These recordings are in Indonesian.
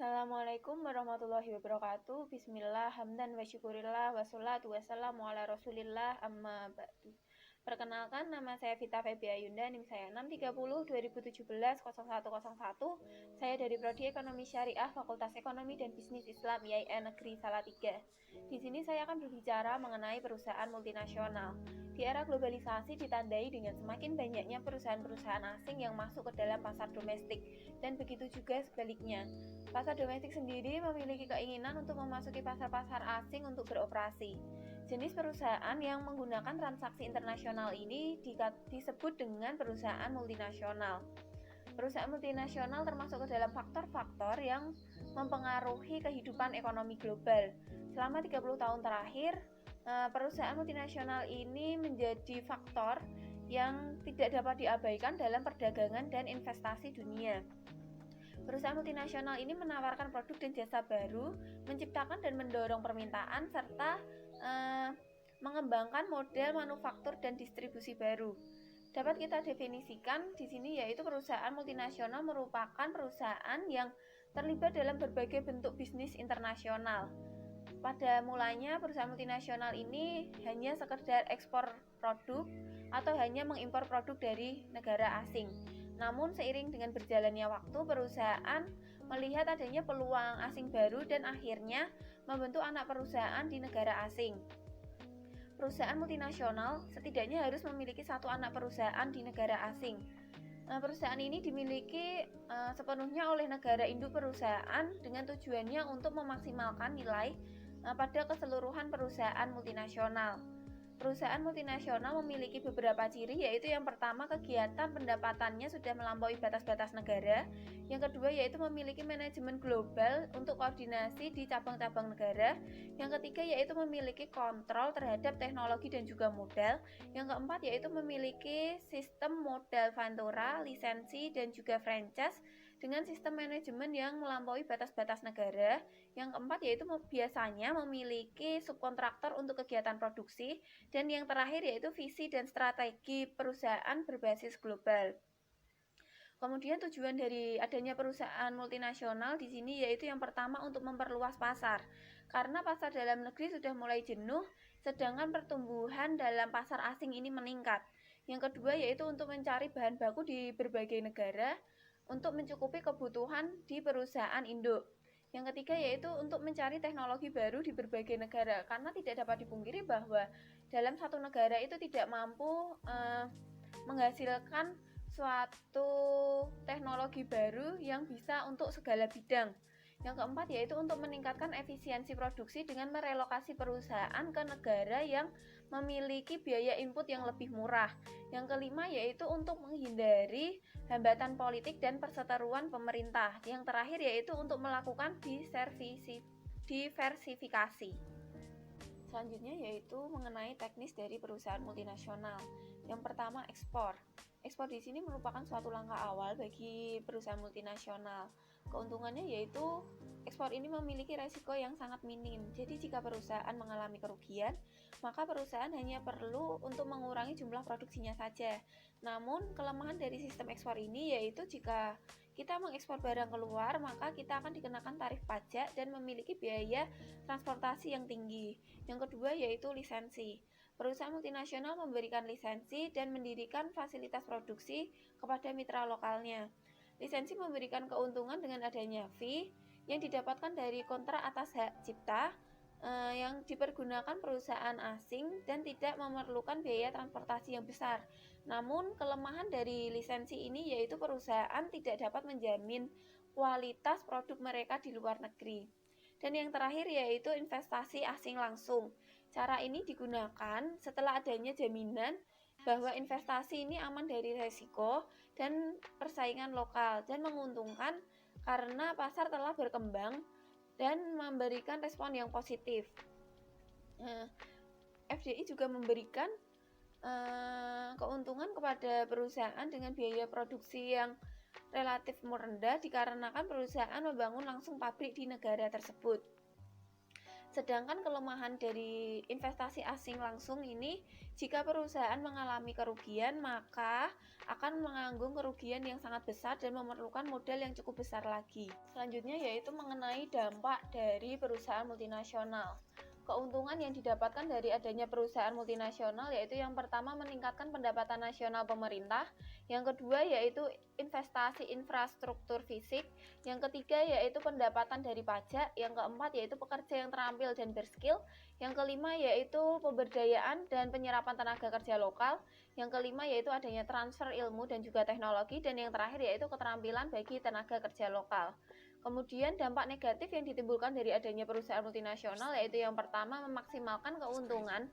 Assalamualaikum warahmatullahi wabarakatuh. Bismillah, hamdan wa syukurillah, wassalatu wassalamu ala rasulillah, amma ba'du. Perkenalkan, nama saya Vita Febi Ayunda, NIM saya 630 2017 0101. Saya dari Prodi Ekonomi Syariah, Fakultas Ekonomi dan Bisnis Islam IAIN Negeri Salatiga. Di sini saya akan berbicara mengenai perusahaan multinasional. Di era globalisasi ditandai dengan semakin banyaknya perusahaan-perusahaan asing yang masuk ke dalam pasar domestik, dan begitu juga sebaliknya. Pasar domestik sendiri memiliki keinginan untuk memasuki pasar-pasar asing untuk beroperasi. Jenis perusahaan yang menggunakan transaksi internasional ini disebut dengan perusahaan multinasional. Perusahaan multinasional termasuk ke dalam faktor-faktor yang mempengaruhi kehidupan ekonomi global. Selama 30 tahun terakhir, perusahaan multinasional ini menjadi faktor yang tidak dapat diabaikan dalam perdagangan dan investasi dunia. Perusahaan multinasional ini menawarkan produk dan jasa baru, menciptakan dan mendorong permintaan, serta mengembangkan model manufaktur dan distribusi baru. Dapat kita definisikan di sini yaitu perusahaan multinasional merupakan perusahaan yang terlibat dalam berbagai bentuk bisnis internasional. Pada mulanya perusahaan multinasional ini hanya sekedar ekspor produk atau hanya mengimpor produk dari negara asing. Namun seiring dengan berjalannya waktu, perusahaan melihat adanya peluang asing baru dan akhirnya membentuk anak perusahaan di negara asing. Perusahaan multinasional setidaknya harus memiliki satu anak perusahaan di negara asing. Perusahaan ini dimiliki sepenuhnya oleh negara induk perusahaan dengan tujuannya untuk memaksimalkan nilai pada keseluruhan perusahaan multinasional. Perusahaan multinasional memiliki beberapa ciri, yaitu yang pertama, kegiatan pendapatannya sudah melampaui batas-batas negara. Yang kedua, yaitu memiliki manajemen global untuk koordinasi di cabang-cabang negara. Yang ketiga, yaitu memiliki kontrol terhadap teknologi dan juga modal. Yang keempat, yaitu memiliki sistem modal ventura, lisensi, dan juga franchise dengan sistem manajemen yang melampaui batas-batas negara. Yang keempat, yaitu biasanya memiliki subkontraktor untuk kegiatan produksi. Dan yang terakhir yaitu visi dan strategi perusahaan berbasis global. Kemudian tujuan dari adanya perusahaan multinasional di sini yaitu yang pertama untuk memperluas pasar. Karena pasar dalam negeri sudah mulai jenuh, sedangkan pertumbuhan dalam pasar asing ini meningkat. Yang kedua yaitu untuk mencari bahan baku di berbagai negara untuk mencukupi kebutuhan di perusahaan induk. Yang ketiga yaitu untuk mencari teknologi baru di berbagai negara, karena tidak dapat dipungkiri bahwa dalam satu negara itu tidak mampu menghasilkan suatu teknologi baru yang bisa untuk segala bidang. Yang keempat yaitu untuk meningkatkan efisiensi produksi dengan merelokasi perusahaan ke negara yang memiliki biaya input yang lebih murah. Yang kelima yaitu untuk menghindari hambatan politik dan perseteruan pemerintah. Yang terakhir yaitu untuk melakukan diversifikasi. Selanjutnya yaitu mengenai teknis dari perusahaan multinasional. Yang pertama, ekspor. Ekspor di sini merupakan suatu langkah awal bagi perusahaan multinasional. Keuntungannya yaitu ekspor ini memiliki resiko yang sangat minim. Jadi jika perusahaan mengalami kerugian, maka perusahaan hanya perlu untuk mengurangi jumlah produksinya saja. Namun kelemahan dari sistem ekspor ini yaitu jika kita mengekspor barang keluar, maka kita akan dikenakan tarif pajak dan memiliki biaya transportasi yang tinggi. Yang kedua yaitu lisensi. Perusahaan multinasional memberikan lisensi dan mendirikan fasilitas produksi kepada mitra lokalnya. Lisensi memberikan keuntungan dengan adanya fee yang didapatkan dari kontrak atas hak cipta yang dipergunakan perusahaan asing dan tidak memerlukan biaya transportasi yang besar. Namun kelemahan dari lisensi ini yaitu perusahaan tidak dapat menjamin kualitas produk mereka di luar negeri. Dan yang terakhir yaitu investasi asing langsung. Cara ini digunakan setelah adanya jaminan bahwa investasi ini aman dari resiko dan persaingan lokal dan menguntungkan karena pasar telah berkembang dan memberikan respon yang positif. FDI juga memberikan keuntungan kepada perusahaan dengan biaya produksi yang relatif rendah dikarenakan perusahaan membangun langsung pabrik di negara tersebut. Sedangkan kelemahan dari investasi asing langsung ini, jika perusahaan mengalami kerugian, maka akan menanggung kerugian yang sangat besar dan memerlukan modal yang cukup besar lagi. Selanjutnya yaitu mengenai dampak dari perusahaan multinasional. Keuntungan yang didapatkan dari adanya perusahaan multinasional yaitu yang pertama meningkatkan pendapatan nasional pemerintah, yang kedua yaitu investasi infrastruktur fisik, yang ketiga yaitu pendapatan dari pajak, yang keempat yaitu pekerja yang terampil dan berskill, yang kelima yaitu pemberdayaan dan penyerapan tenaga kerja lokal, yang kelima yaitu adanya transfer ilmu dan juga teknologi, dan yang terakhir yaitu keterampilan bagi tenaga kerja lokal. Kemudian dampak negatif yang ditimbulkan dari adanya perusahaan multinasional yaitu yang pertama memaksimalkan keuntungan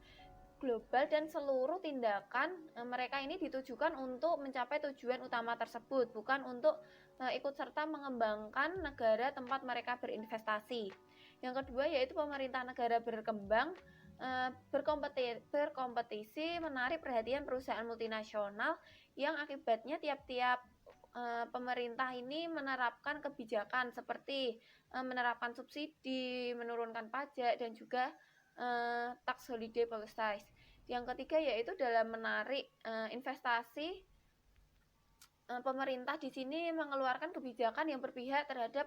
global dan seluruh tindakan mereka ini ditujukan untuk mencapai tujuan utama tersebut, bukan untuk ikut serta mengembangkan negara tempat mereka berinvestasi. Yang kedua yaitu pemerintah negara berkembang berkompetisi menarik perhatian perusahaan multinasional yang akibatnya tiap-tiap pemerintah ini menerapkan kebijakan seperti menerapkan subsidi, menurunkan pajak, dan juga tax holiday policies. Yang ketiga yaitu dalam menarik investasi, pemerintah di sini mengeluarkan kebijakan yang berpihak terhadap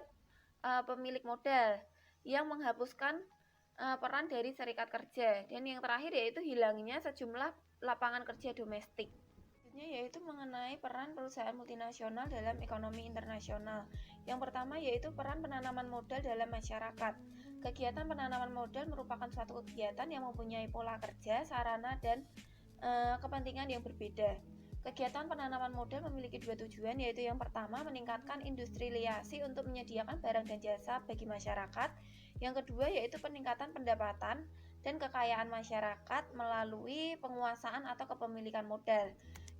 pemilik modal yang menghapuskan peran dari serikat kerja. Dan yang terakhir yaitu hilangnya sejumlah lapangan kerja domestik. Yaitu mengenai peran perusahaan multinasional dalam ekonomi internasional. Yang pertama yaitu peran penanaman modal dalam masyarakat. Kegiatan penanaman modal merupakan suatu kegiatan yang mempunyai pola kerja, sarana, dan kepentingan yang berbeda. Kegiatan penanaman modal memiliki dua tujuan, yaitu yang pertama meningkatkan industrialisasi untuk menyediakan barang dan jasa bagi masyarakat. Yang kedua yaitu peningkatan pendapatan dan kekayaan masyarakat melalui penguasaan atau kepemilikan modal.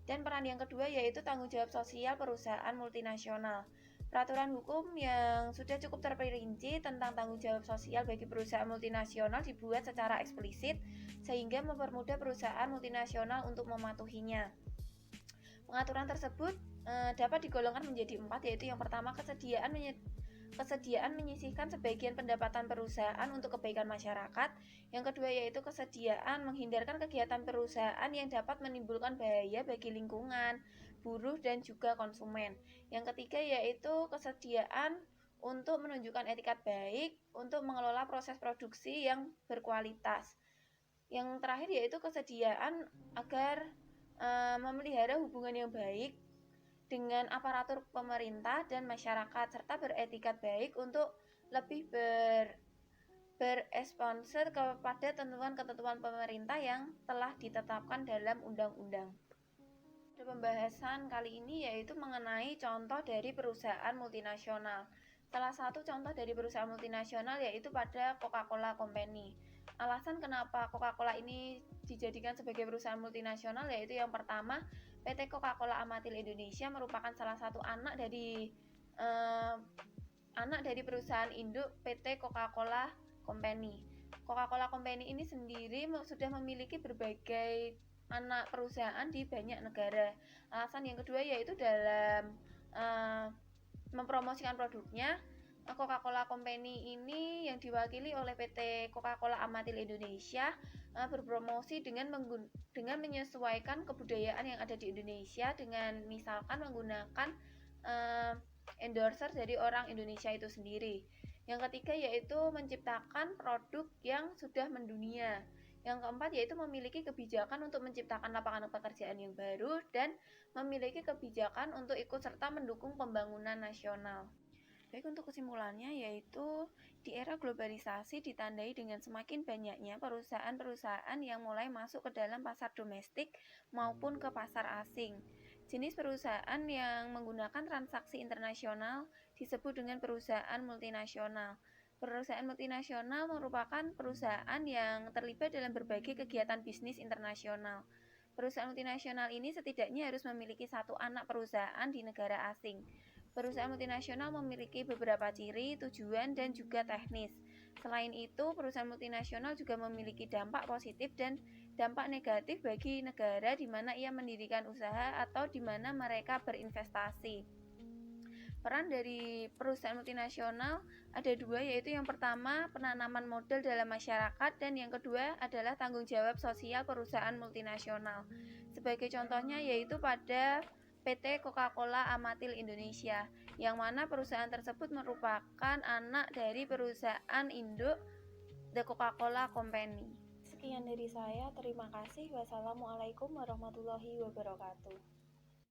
Dan peran yang kedua yaitu tanggung jawab sosial perusahaan multinasional. Peraturan hukum yang sudah cukup terperinci tentang tanggung jawab sosial bagi perusahaan multinasional dibuat secara eksplisit sehingga mempermudah perusahaan multinasional untuk mematuhinya. Pengaturan tersebut dapat digolongkan menjadi 4, yaitu yang pertama kesediaan menyisihkan sebagian pendapatan perusahaan untuk kebaikan masyarakat. Yang kedua yaitu kesediaan menghindarkan kegiatan perusahaan yang dapat menimbulkan bahaya bagi lingkungan, buruh, dan juga konsumen. Yang ketiga yaitu kesediaan untuk menunjukkan etikat baik untuk mengelola proses produksi yang berkualitas. Yang terakhir yaitu kesediaan agar memelihara hubungan yang baik dengan aparatur pemerintah dan masyarakat serta beretikat baik untuk lebih beresponsor kepada ketentuan pemerintah yang telah ditetapkan dalam undang-undang. Pembahasan kali ini yaitu mengenai contoh dari perusahaan multinasional. Salah satu contoh dari perusahaan multinasional yaitu pada Coca-Cola Company. Alasan kenapa Coca-Cola ini dijadikan sebagai perusahaan multinasional yaitu yang pertama, PT Coca-Cola Amatil Indonesia merupakan salah satu anak dari perusahaan induk PT Coca-Cola Company. Coca-Cola Company ini sendiri sudah memiliki berbagai anak perusahaan di banyak negara. Alasan yang kedua yaitu dalam mempromosikan produknya, Coca-Cola Company ini yang diwakili oleh PT Coca-Cola Amatil Indonesia berpromosi dengan menyesuaikan kebudayaan yang ada di Indonesia dengan misalkan menggunakan endorser dari orang Indonesia itu sendiri. Yang ketiga yaitu menciptakan produk yang sudah mendunia. Yang keempat yaitu memiliki kebijakan untuk menciptakan lapangan pekerjaan yang baru dan memiliki kebijakan untuk ikut serta mendukung pembangunan nasional. Baik, untuk kesimpulannya yaitu di era globalisasi ditandai dengan semakin banyaknya perusahaan-perusahaan yang mulai masuk ke dalam pasar domestik maupun ke pasar asing. Jenis perusahaan yang menggunakan transaksi internasional disebut dengan perusahaan multinasional. Perusahaan multinasional merupakan perusahaan yang terlibat dalam berbagai kegiatan bisnis internasional. Perusahaan multinasional ini setidaknya harus memiliki satu anak perusahaan di negara asing. Perusahaan multinasional memiliki beberapa ciri, tujuan, dan juga teknis. Selain itu, perusahaan multinasional juga memiliki dampak positif dan dampak negatif bagi negara di mana ia mendirikan usaha atau di mana mereka berinvestasi. Peran dari perusahaan multinasional ada dua, yaitu yang pertama penanaman modal dalam masyarakat dan yang kedua adalah tanggung jawab sosial perusahaan multinasional. Sebagai contohnya yaitu pada PT Coca-Cola Amatil Indonesia, yang mana perusahaan tersebut merupakan anak dari perusahaan induk The Coca-Cola Company. Sekian dari saya, terima kasih. Wassalamualaikum warahmatullahi wabarakatuh.